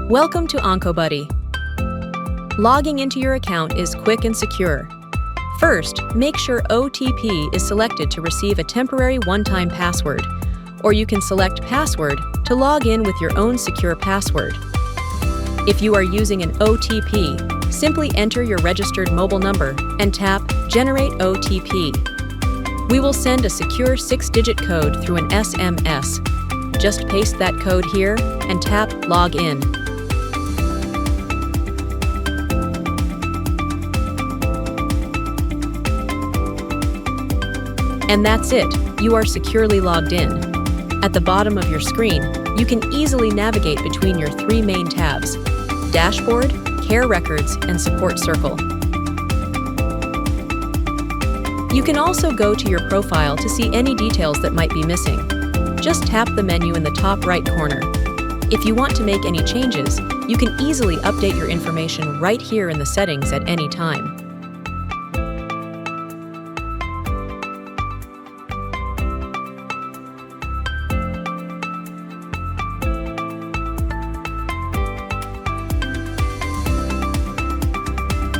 Welcome to OncoBuddy. Logging into your account is quick and secure. First, make sure OTP is selected to receive a temporary one-time password, or you can select Password to log in with your own secure password. If you are using an OTP, simply enter your registered mobile number and tap Generate OTP. We will send a secure 6-digit code through an SMS. Just paste that code here and tap Log In. And that's it, you are securely logged in. At the bottom of your screen, you can easily navigate between your three main tabs: Dashboard, Care Records, and Support Circle. You can also go to your profile to see any details that might be missing. Just tap the menu in the top right corner. If you want to make any changes, you can easily update your information right here in the settings at any time.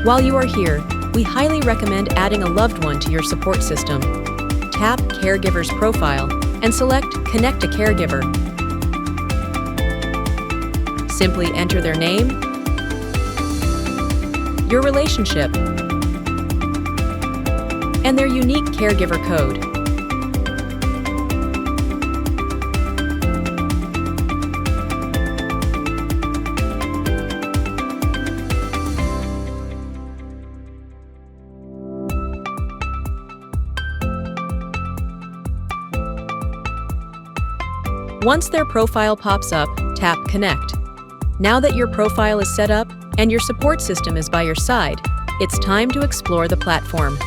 While you are here, we highly recommend adding a loved one to your support system. Tap Caregiver's profile and select Connect a Caregiver. Simply enter their name, your relationship, and their unique Caregiver Code. Once their profile pops up, tap Connect. Now that your profile is set up and your support system is by your side, it's time to explore the platform.